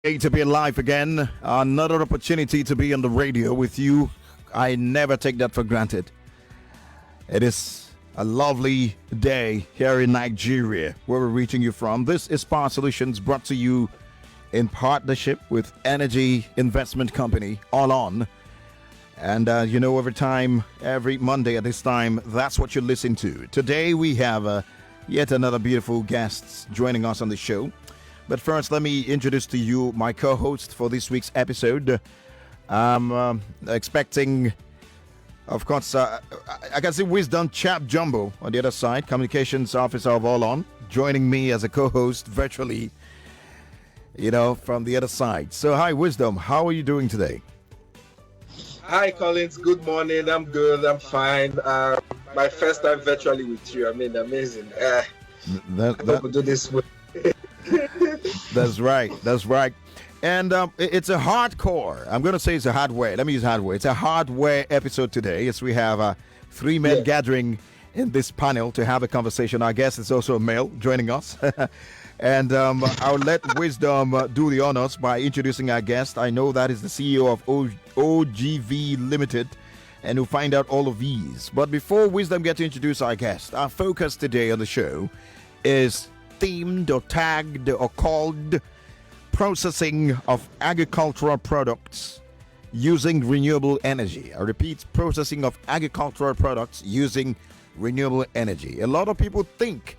To be alive again, another opportunity to be on the radio with you. I never take that for granted. It is a lovely day here in Nigeria, where we're reaching you from. This is Power Solutions, brought to you in partnership with Energy Investment Company, All On. And every Monday at this time, that's what you listen to. Today we have yet another beautiful guest joining us on the show. But first, let me introduce to you my co-host for this week's episode. I'm expecting, of course, I can see Wisdom Chapp-Jumbo on the other side, Communications Officer of All On, joining me as a co-host virtually, from the other side. So, hi, Wisdom. How are you doing today? Hi, Collins. Good morning. I'm good. I'm fine. My first time virtually with you. I mean, amazing. I hope we do this with. That's right. And it's a hardcore. I'm going to say it's a hardware. Let me use hardware. It's a hardware episode today. Yes, we have three men gathering in this panel to have a conversation. Our guest is also a male joining us. And I'll let Wisdom do the honors by introducing our guest. I know that is the CEO of OGV Limited, and we'll find out all of these. But before Wisdom gets to introduce our guest, our focus today on the show is themed or tagged or called processing of agricultural products using renewable energy. I repeat, processing of agricultural products using renewable energy. A lot of people think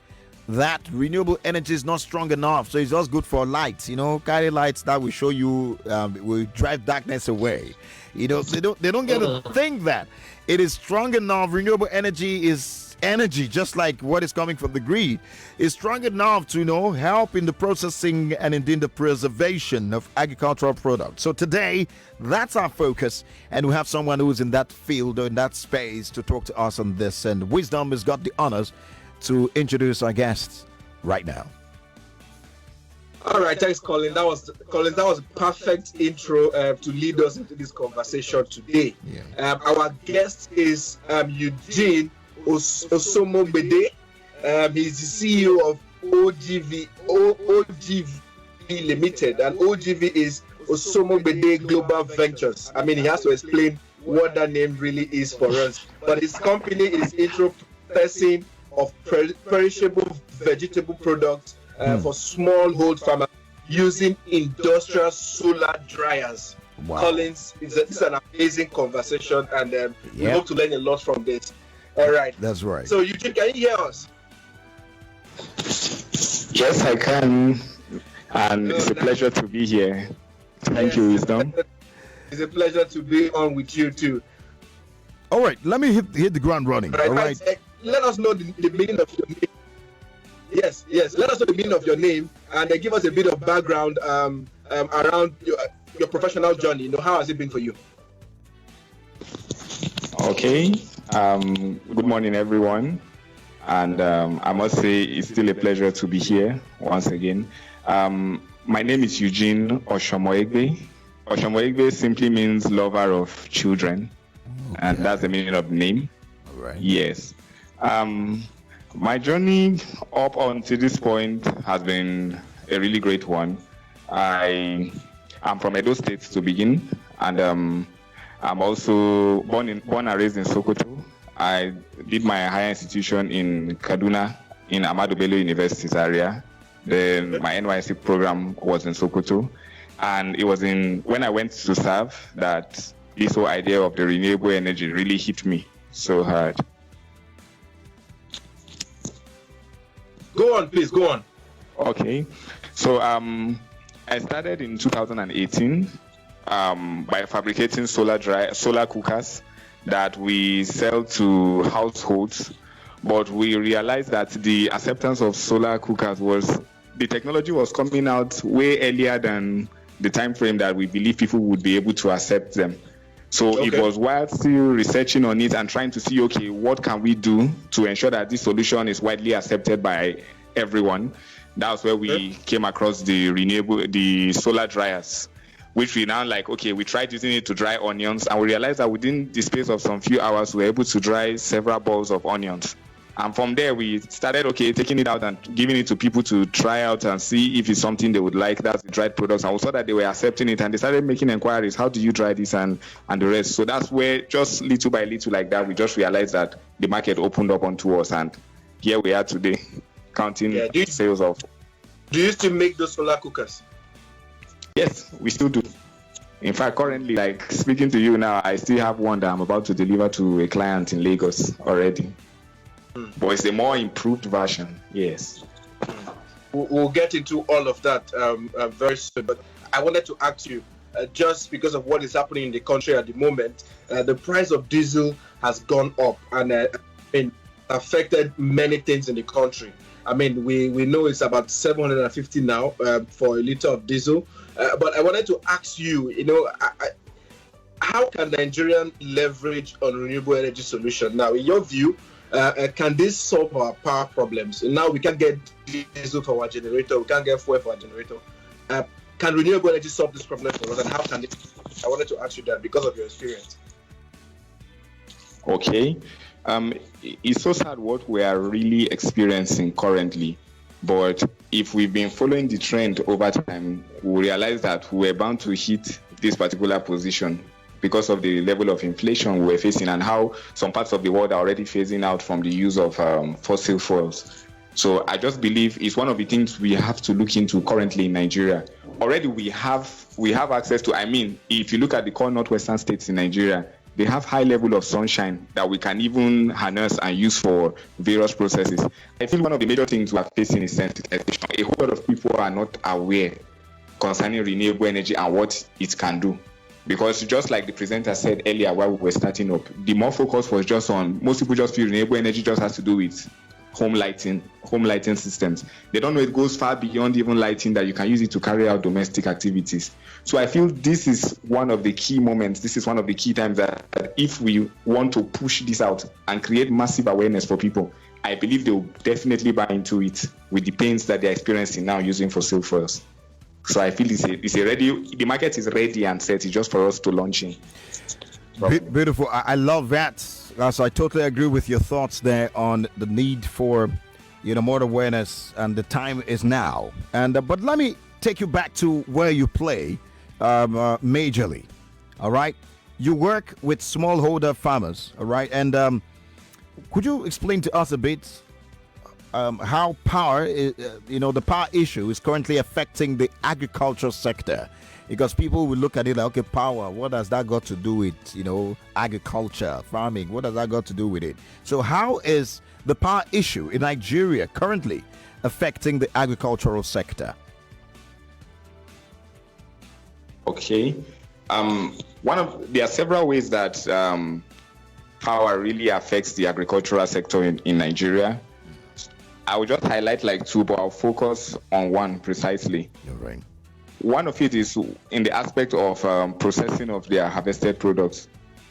that renewable energy is not strong enough, so it's just good for lights, carry lights that will show you, will drive darkness away. They don't get to think that it is strong enough. Renewable energy is energy, just like what is coming from the grid, is strong enough to help in the processing and indeed the preservation of agricultural products. So today, that's our focus, and we have someone who's in that field or in that space to talk to us on this. And Wisdom has got the honors to introduce our guests right now. All right, thanks, Colin. That was a perfect intro to lead us into this conversation today. Our guest is Eugene Osomobegbe. He's the CEO of OGV Limited, and OGV is Osomobegbe Global Ventures. I mean, he has to explain what that name really is for us. But his company is into processing of perishable vegetable products for smallholder farmers using industrial solar dryers. Wow. Collins, it's an amazing conversation, and we hope to learn a lot from this. All right. That's right. So, Eugene, can you hear us? Yes, I can. And it's a pleasure to be here. Thank you, Wisdom. It's a pleasure to be on with you, too. All right. Let me hit the ground running. All right. Let us know the meaning of your name. Yes. Let us know the meaning of your name, and give us a bit of background around your professional journey. How has it been for you? Okay. Good morning, everyone. And I must say it's still a pleasure to be here once again. My name is Eugene Osomobegbe. Osomobegbe simply means lover of children. Okay. And that's the meaning of the name. All right. Yes. My journey up until this point has been a really great one. I am from Edo State to begin, and I'm also born and raised in Sokoto. I did my higher institution in Kaduna, in Ahmadu Bello University's area. Then my NYSC program was in Sokoto. And it was when I went to serve that this whole idea of the renewable energy really hit me so hard. Go on, please, go on. Okay. So I started in 2018 by fabricating solar cookers that we sell to households, but we realized that the acceptance of solar cookers the technology was coming out way earlier than the time frame that we believe people would be able to accept them. So It was while still researching on it and trying to see, okay, what can we do to ensure that this solution is widely accepted by everyone? That's where we came across the solar dryers, which we now we tried using it to dry onions, and we realized that within the space of some few hours, we were able to dry several balls of onions. And from there, we started, taking it out and giving it to people to try out and see if it's something they would like. That's the dried products. And we saw that they were accepting it, and they started making inquiries. How do you dry this and the rest? So that's where, just little by little like that, we just realized that the market opened up onto us. And here we are today, counting sales of. Do you still make those solar cookers? Yes, we still do. In fact, currently, like speaking to you now, I still have one that I'm about to deliver to a client in Lagos already. But it's a more improved version, yes. We'll get into all of that very soon. But I wanted to ask you, just because of what is happening in the country at the moment, the price of diesel has gone up and affected many things in the country. I mean, we know it's about 750 now for a liter of diesel. But I wanted to ask you, how can Nigerian leverage on renewable energy solution? Now, in your view, can this solve our power problems? Now we can't get diesel for our generator, we can't get fuel for our generator. Can renewable energy solve this problem for us, and how can it? I wanted to ask you that because of your experience. Okay. It's so sad what we are really experiencing currently, but if we've been following the trend over time, we realize that we're bound to hit this particular position because of the level of inflation we're facing and how some parts of the world are already phasing out from the use of fossil fuels. So I just believe it's one of the things we have to look into currently in Nigeria. Already we have access to, if you look at the core northwestern states in Nigeria, they have high level of sunshine that we can even harness and use for various processes. I feel one of the major things we are facing is sensitization. A whole lot of people are not aware concerning renewable energy and what it can do. Because just like the presenter said earlier while we were starting up, the more focus was just on, most people just feel renewable energy just has to do with home lighting systems. They don't know it goes far beyond even lighting, that you can use it to carry out domestic activities. So I feel this is one of the key moments, this is one of the key times that if we want to push this out and create massive awareness for people, I believe they will definitely buy into it with the pains that they're experiencing now using fossil fuels. So I feel the market is ready and set. It's just for us to launch in. Beautiful. I love that. So I totally agree with your thoughts there on the need for, more awareness, and the time is now. And but let me take you back to where you play majorly. All right, you work with smallholder farmers. All right, and could you explain to us a bit how power, the power issue is currently affecting the agricultural sector? Because people will look at it like, okay, power, what has that got to do with, agriculture, farming? What has that got to do with it? So how is the power issue in Nigeria currently affecting the agricultural sector? Okay. There are several ways that power really affects the agricultural sector in Nigeria. I will just highlight like two, but I'll focus on one precisely. You're right. One of it is in the aspect of processing of their harvested products.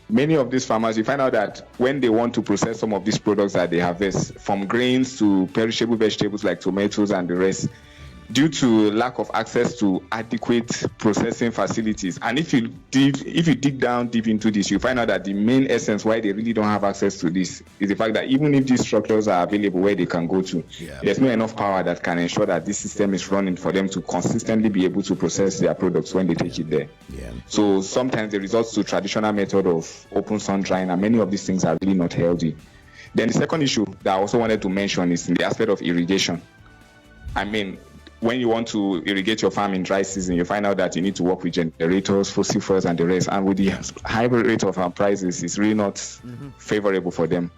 Many of these farmers, you find out that when they want to process some of these products that they harvest, from grains to perishable vegetables like tomatoes and the rest, due to lack of access to adequate processing facilities. And if you dig down deep into this, you find out that the main essence why they really don't have access to this is the fact that even if these structures are available where they can go to, there's not enough power that can ensure that this system is running for them to consistently be able to process their products when they take it there. Yeah. So sometimes it results to traditional method of open sun drying, and many of these things are really not healthy. Then the second issue that I also wanted to mention is in the aspect of irrigation. When you want to irrigate your farm in dry season, you find out that you need to work with generators, fossil fuels, and the rest. And with the high rate of our prices, it's really not favorable for them.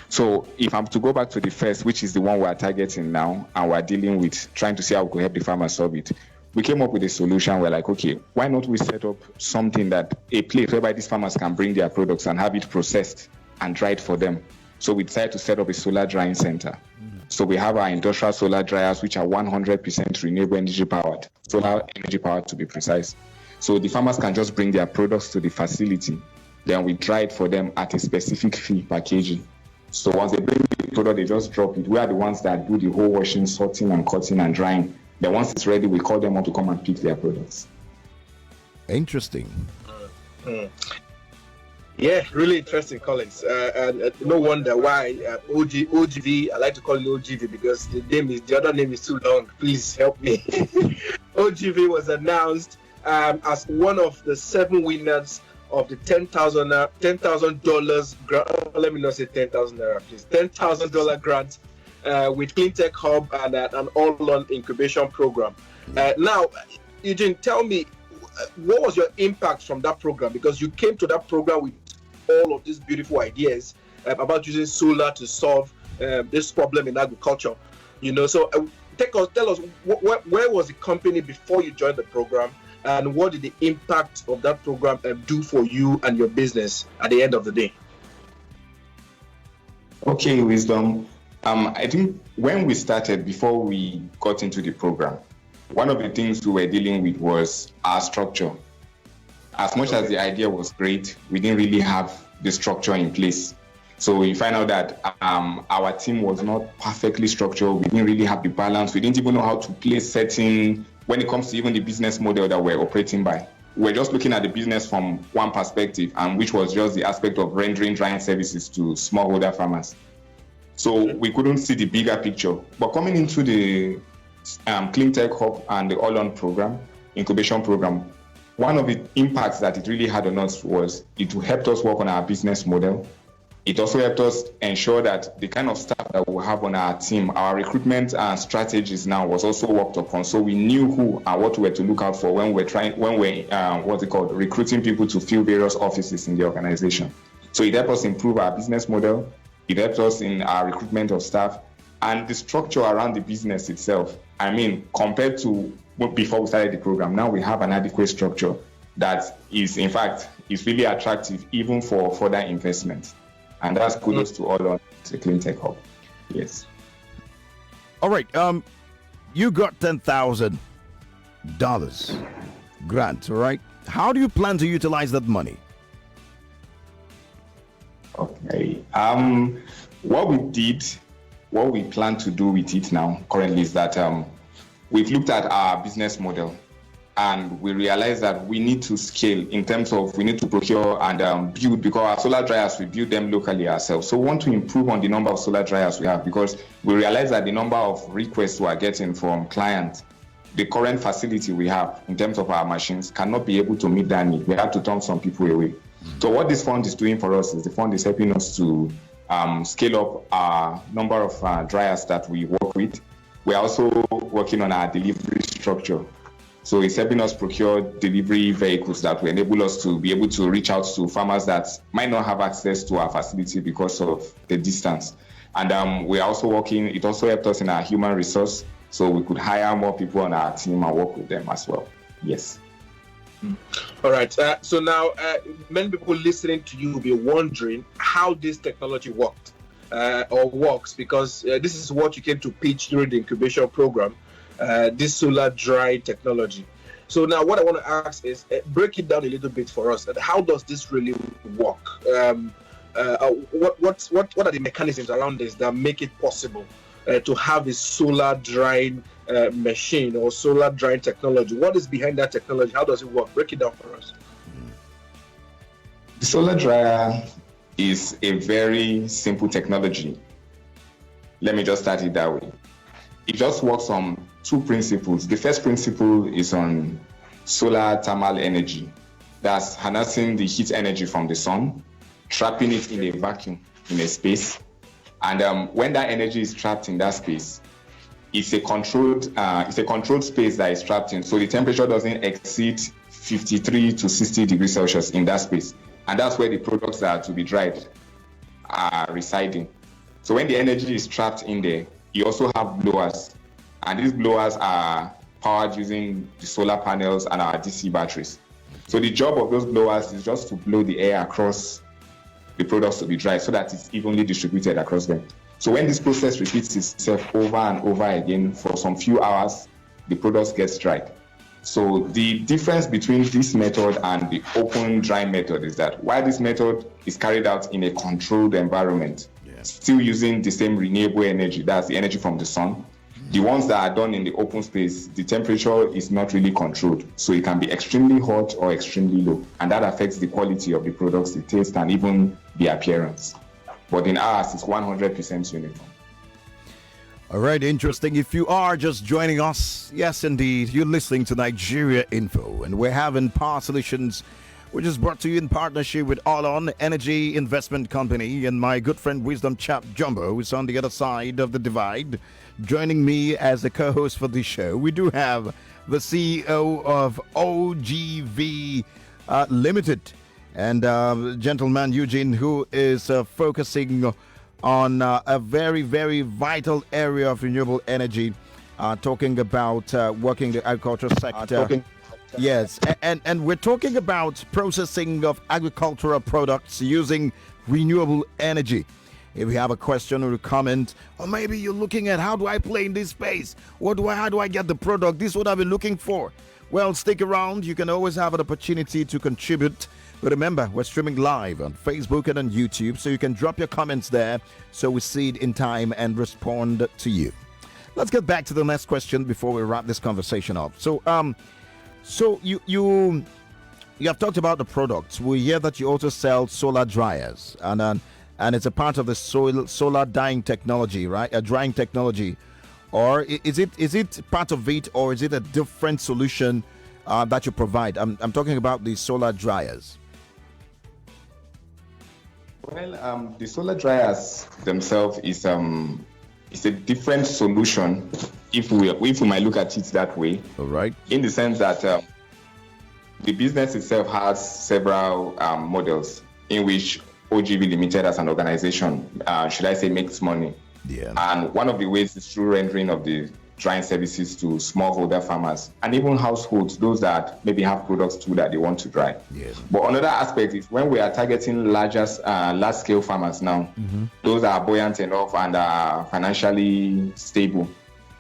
So if I'm to go back to the first, which is the one we're targeting now, and we're dealing with, trying to see how we could help the farmers solve it, we came up with a solution. We're like, okay, why not we set up something a place whereby these farmers can bring their products and have it processed and dried for them. So we decided to set up a solar drying center. So we have our industrial solar dryers, which are 100% renewable energy powered, solar energy powered to be precise. So the farmers can just bring their products to the facility. Then we dry it for them at a specific fee per kg. So once they bring the product, they just drop it. We are the ones that do the whole washing, sorting, and cutting and drying. Then once it's ready, we call them up to come and pick their products. Interesting. Yeah, really interesting, Collins. And no wonder why OGV. I like to call it OGV because the other name is too long. Please help me. OGV was announced as one of the 7 winners of the $10,000 grant. Let me not say $10,000, please. $10,000 grant with Cleantech Hub and an all-on incubation program. Now, Eugene, tell me, what was your impact from that program? Because you came to that program with all of these beautiful ideas about using solar to solve this problem in agriculture. So tell us where was the company before you joined the program, and what did the impact of that program do for you and your business at the end of the day? Okay, Wisdom. I think when we started, before we got into the program, one of the things we were dealing with was our structure. As much as the idea was great, we didn't really have the structure in place. So we find out that our team was not perfectly structured. We didn't really have the balance. We didn't even know how to place setting when it comes to even the business model that we're operating by. We're just looking at the business from one perspective, and which was just the aspect of rendering drying services to smallholder farmers. So we couldn't see the bigger picture. But coming into the Cleantech Hub and the all-on program, incubation program, one of the impacts that it really had on us was it helped us work on our business model. It also helped us ensure that the kind of staff that we have on our team, our recruitment and strategies now was also worked upon. So we knew who and what we were to look out for when we're recruiting people to fill various offices in the organization. So it helped us improve our business model. It helped us in our recruitment of staff and the structure around the business itself. I mean, compared to before we started the program, now we have an adequate structure that is, in fact, is really attractive even for further investment. And that's kudos to all on the Cleantech Hub. Yes. All right. You got $10,000 grant, all right? How do you plan to utilize that money? Okay. What we plan to do with it now currently is that we've looked at our business model and we realized that we need to scale in terms of we need to procure and build, because our solar dryers, we build them locally ourselves. So we want to improve on the number of solar dryers we have, because we realize that the number of requests we are getting from clients, the current facility we have in terms of our machines cannot be able to meet that need. We have to turn some people away. So what this fund is doing for us is the fund is helping us to scale up our number of dryers that we work with. We're also working on our delivery structure. So it's helping us procure delivery vehicles that will enable us to be able to reach out to farmers that might not have access to our facility because of the distance. And we're also working, it also helped us in our human resource, so we could hire more people on our team and work with them as well. Yes. All right. So now, many people listening to you will be wondering how this technology worked or works, because this is what you came to pitch during the incubation program, this solar dry technology. So now, what I want to ask is break it down a little bit for us. How does this really work? What are the mechanisms around this that make it possible to have a solar drying machine or solar drying technology? What is behind that technology? How does it work? Break it down for us. The solar dryer is a very simple technology. Let me just start it that way. It just works on 2 principles. The first principle is on solar thermal energy. That's harnessing the heat energy from the sun, trapping it in a vacuum in a space. And when that energy is trapped in that space, it's a controlled space that is trapped in. So the temperature doesn't exceed 53 to 60 degrees Celsius in that space. And that's where the products that are to be dried are residing. So when the energy is trapped in there, you also have blowers. And these blowers are powered using the solar panels and our DC batteries. So the job of those blowers is just to blow the air across the products to be dried so that it's evenly distributed across them. So when this process repeats itself over and over again for some few hours, the products get dried. So the difference between this method and the open dry method is that while this method is carried out in a controlled environment, still using the same renewable energy, that's the energy from the sun, The ones that are done in the open space, the temperature is not really controlled. So it can be extremely hot or extremely low. And that affects the quality of the products, the taste, and even the appearance. But in ours, it's 100% uniform. All right, interesting. If you are just joining us, yes, indeed, you're listening to Nigeria Info, and we're having Power Solutions, which is brought to you in partnership with Allon Energy Investment Company, and my good friend Wisdom Chapp-Jumbo is on the other side of the divide, joining me as the co-host for this show. We do have the CEO of OGV Limited, and gentleman Eugene, who is focusing on a very, very vital area of renewable energy, talking about working the agricultural sector. Yes, and we're talking about processing of agricultural products using renewable energy. If you have a question or a comment, or maybe you're looking at how do I play in this space? How do I get the product? This is what I've been looking for. Well, stick around. You can always have an opportunity to contribute. But remember, we're streaming live on Facebook and on YouTube, so you can drop your comments there so we see it in time and respond to you. Let's get back to the next question before we wrap this conversation up. So you have talked about the products. We hear that you also sell solar dryers, and it's a part of the solar dyeing technology, right? A drying technology, or is it part of it, or is it a different solution that you provide? I'm talking about the solar dryers. Well, the solar dryers themselves is a different solution, if we might look at it that way. All right. In the sense that the business itself has several models in which OGV Limited as an organization, should I say, makes money. Yeah. And one of the ways is through rendering of the drying services to smallholder farmers and even households, those that maybe have products too that they want to dry. Yes. But another aspect is when we are targeting large-scale farmers now, those that are buoyant enough and are financially stable.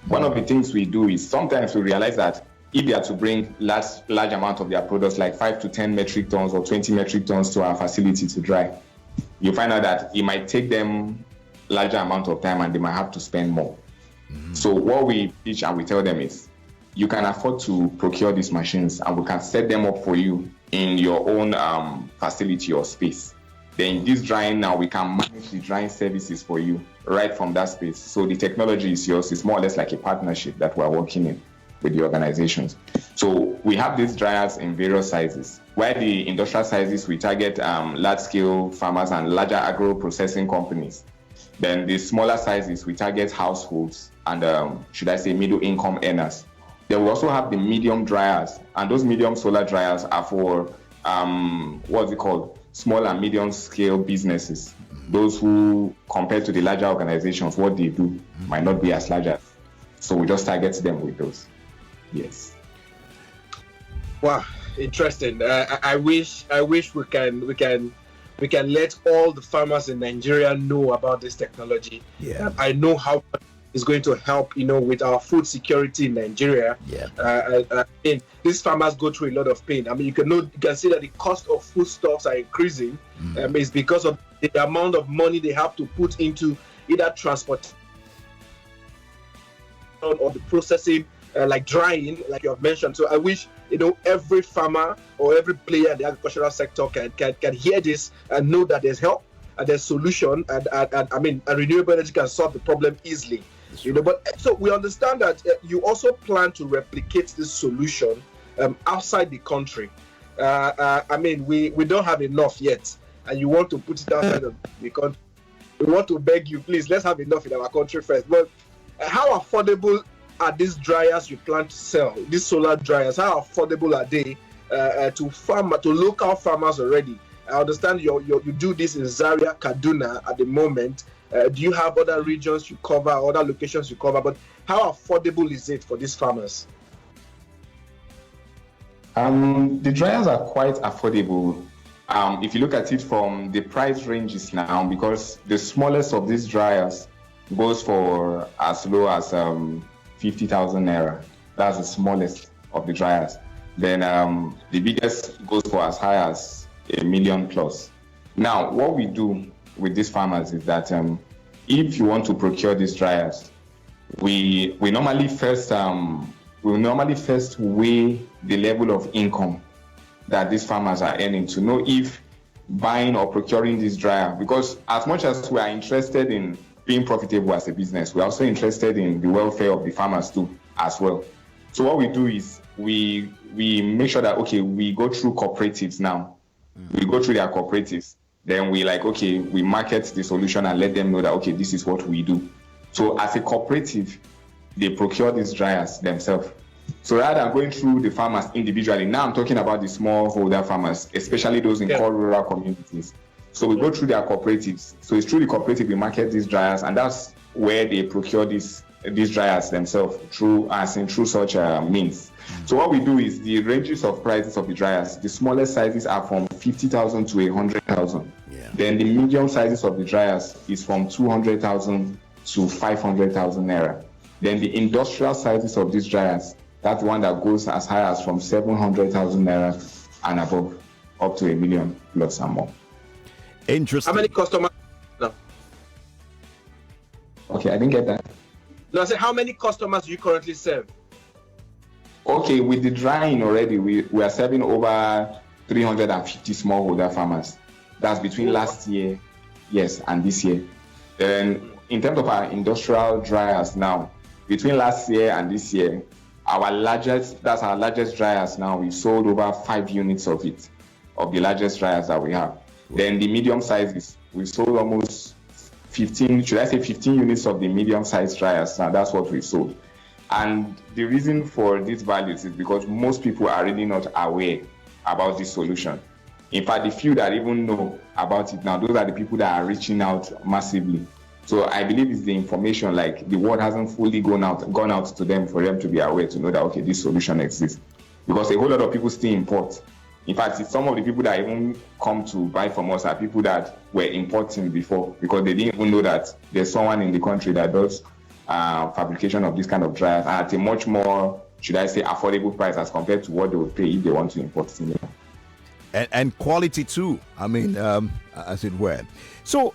One of the things we do is sometimes we realize that if they are to bring large amount of their products, like 5 to 10 metric tons or 20 metric tons to our facility to dry, you find out that it might take them larger amount of time and they might have to spend more. So what we teach and we tell them is, you can afford to procure these machines and we can set them up for you in your own facility or space. Then this drying now, we can manage the drying services for you right from that space. So the technology is yours. It's more or less like a partnership that we're working in with the organizations. So we have these dryers in various sizes. While the industrial sizes, we target large-scale farmers and larger agro-processing companies. Then the smaller sizes, we target households and, should I say, middle-income earners. Then we also have the medium dryers, and those medium solar dryers are for, what's it called, small and medium-scale businesses. Those who, compared to the larger organizations, what they do might not be as large as. So we just target them with those. Yes. Wow, interesting. I wish we can let all the farmers in Nigeria know about this technology. Yeah. I know how it's going to help, with our food security in Nigeria. Yeah. And these farmers go through a lot of pain. I mean, you can see that the cost of foodstuffs are increasing. It's because of the amount of money they have to put into either transport or the processing, like drying, like you have mentioned. So I wish every farmer or every player in the agricultural sector can hear this and know that there's help and there's solution, and renewable energy can solve the problem easily. But so we understand that you also plan to replicate this solution outside the country. We don't have enough yet, and you want to put it outside of the country. We want to beg you, please, let's have enough in our country first. But how affordable are these dryers you plan to sell? These solar dryers, how affordable are they to local farmers already? I understand you do this in Zaria, Kaduna at the moment. Do you have other regions you cover, other locations you cover? But how affordable is it for these farmers? The dryers are quite affordable. If you look at it from the price ranges now, because the smallest of these dryers goes for as low as 50,000 naira. That's the smallest of the dryers. Then the biggest goes for as high as $1 million plus. Now, what we do with these farmers is that if you want to procure these dryers, we normally first weigh the level of income that these farmers are earning to know if buying or procuring this dryer, because as much as we are interested in being profitable as a business, we're also interested in the welfare of the farmers too as well. So what we do is we make sure that, okay, we go through cooperatives now. We go through their cooperatives. Then we we market the solution and let them know that, okay, this is what we do. So as a cooperative, they procure these dryers themselves. So rather than going through the farmers individually, now I'm talking about the smallholder farmers, especially those in core rural communities. So we go through their cooperatives. So it's through the cooperative we market these dryers, and that's where they procure these dryers themselves through such means. So what we do is the ranges of prices of the dryers. The smallest sizes are from 50,000 to 100,000. Then the medium sizes of the dryers is from 200,000 to 500,000 naira. Then the industrial sizes of these dryers, that's one that goes as high as from 700,000 naira and above, up to 1 million plus and more. Interesting. How many customers now? Okay, I didn't get that. No, I said, how many customers do you currently serve? Okay, with the drying already, we are serving over 350 smallholder farmers. That's between last year, and this year. Then in terms of our industrial dryers now, between last year and this year, our largest dryers now, we sold over 5 units of the largest dryers that we have. Then the medium sizes, we sold almost 15 units of the medium sized dryers. Now that's what we sold. And the reason for these values is because most people are really not aware about this solution. In fact, the few that even know about it now, those are the people that are reaching out massively. So I believe it's the information, like the word hasn't fully gone out to them for them to be aware to know that, okay, this solution exists. Because a whole lot of people still import. In fact, some of the people that even come to buy from us are people that were importing before, because they didn't even know that there's someone in the country that does fabrication of this kind of dryers at a much more, should I say, affordable price as compared to what they would pay if they want to import it. And quality too, I mean, as it were. So,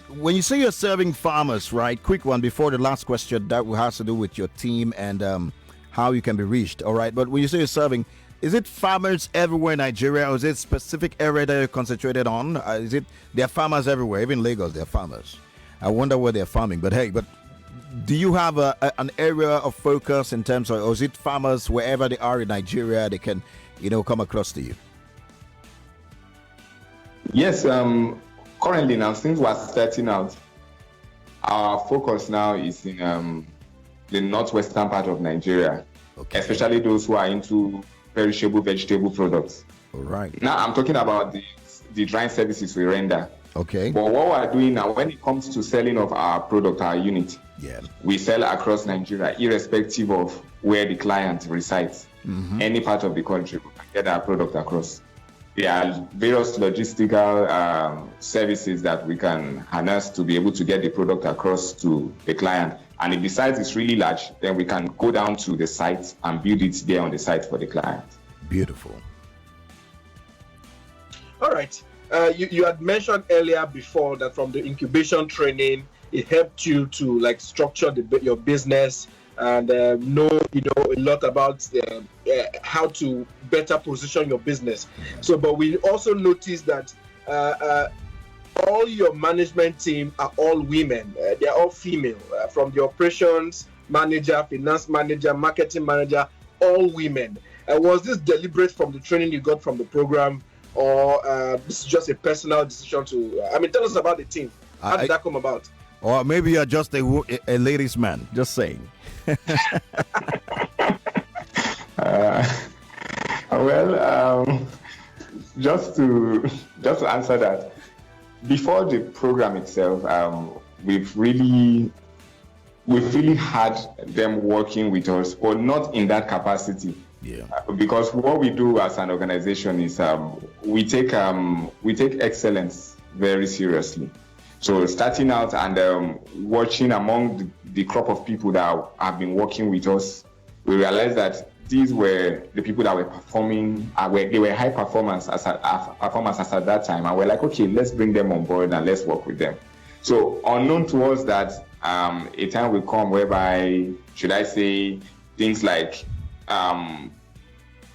when you say you're serving farmers, right? Quick one before the last question that has to do with your team and how you can be reached, all right? But when you say you're serving, is it farmers everywhere in Nigeria, or is it specific area that you're concentrated on? There are farmers everywhere, even Lagos, there are farmers. I wonder where they're farming, but do you have an area of focus in terms of, or is it farmers wherever they are in Nigeria, they can, come across to you? Yes, currently now, since we're starting out, our focus now is in the northwestern part of Nigeria, especially those who are into perishable vegetable products. All right. Now I'm talking about the drying services we render. Okay. But what we're doing now, when it comes to selling of our product, our unit, we sell across Nigeria, irrespective of where the client resides. Mm-hmm. Any part of the country, we can get our product across. There are various logistical services that we can harness to be able to get the product across to the client. And if the site is really large, then we can go down to the site and build it there on the site for the client. Beautiful. All right. You had mentioned earlier before that from the incubation training, it helped you to structure your business and know a lot about how to better position your business. So, but we also noticed that all your management team are all women. They are all female, from the operations manager, finance manager, marketing manager, all women. Was this deliberate from the training you got from the program, or this is just a personal decision to? Tell us about the team. How did that come about? Or maybe you're just a ladies' man. Just saying. Just to answer that, before the program itself, we've really had them working with us, but not in that capacity. Yeah. Because what we do as an organization is we take excellence very seriously. So starting out and watching among the crop of people that have been working with us, we realized that these were the people that were performing. They were high performers as at that time, and we're like, okay, let's bring them on board and let's work with them. So unknown to us that a time will come whereby, should I say, things like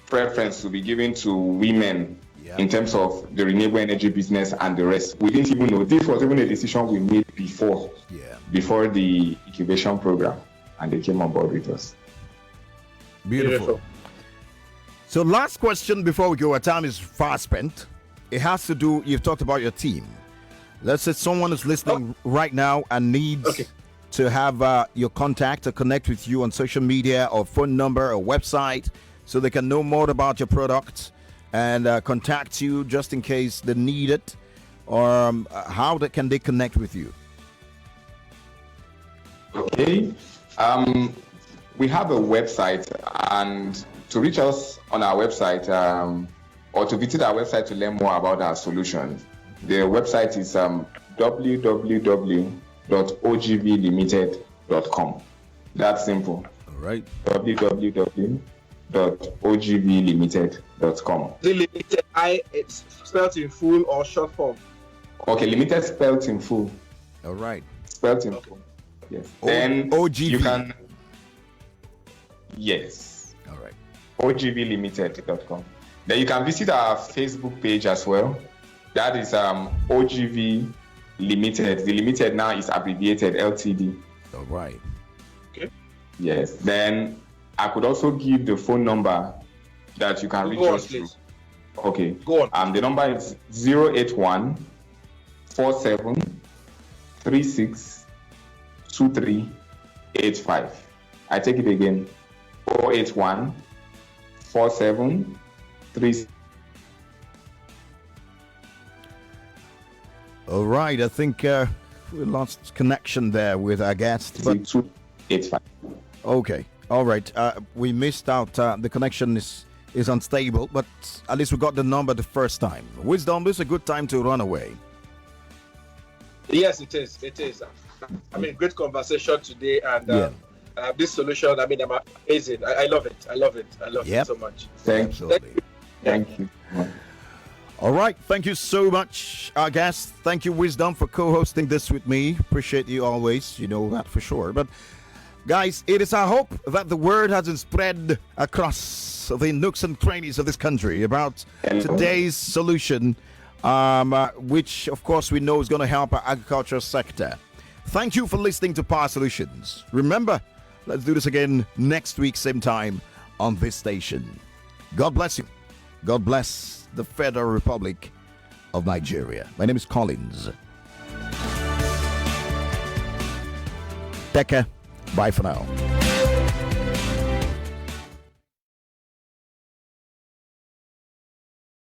preference will be given to women in terms of the renewable energy business and the rest. We didn't even know. This was even a decision we made before the incubation program, and they came on board with us. Beautiful. So last question before we go. Our time is fast spent. It has to do, you've talked about your team. Let's say someone is listening right now and needs to have your contact or connect with you on social media or phone number or website so they can know more about your product and contact you just in case they need it, or how can they connect with you? Okay. We have a website, and to reach us on our website or to visit our website to learn more about our solutions, the website is www.ogvlimited.com. That's simple. All right. www.ogvlimited.com. The limited, it's spelled in full or short form? Okay, limited spelled in full. All right. Spelled in full. Yes. Then OGV. You can. Yes. All right. ogvlimited.com. Then you can visit our Facebook page as well. That is OGV Limited. The limited now is abbreviated LTD. All right. Okay. Yes. Then I could also give the phone number that you can reach us through. Okay. Go on. The number is 081 47 36 2385. I take it again. 081 47 36. All right. I think we lost connection there with our guest. But 285. okay. All right. We missed out. The connection is unstable, but at least we got the number the first time. Wisdom, this is a good time to run away. Yes, it is. It is. I mean, great conversation today, and this solution, I mean, I'm amazing. I love it. I love it. I love it so much. Thank you. Thank you. All right. Thank you so much, our guest. Thank you, Wisdom, for co-hosting this with me. Appreciate you always. You know that for sure. But guys, it is our hope that the word has been spread across the nooks and crannies of this country about today's solution, which, of course, we know is going to help our agricultural sector. Thank you for listening to Power Solutions. Remember, let's do this again next week, same time on this station. God bless you. God bless the Federal Republic of Nigeria. My name is Collins. Teke. Bye for now.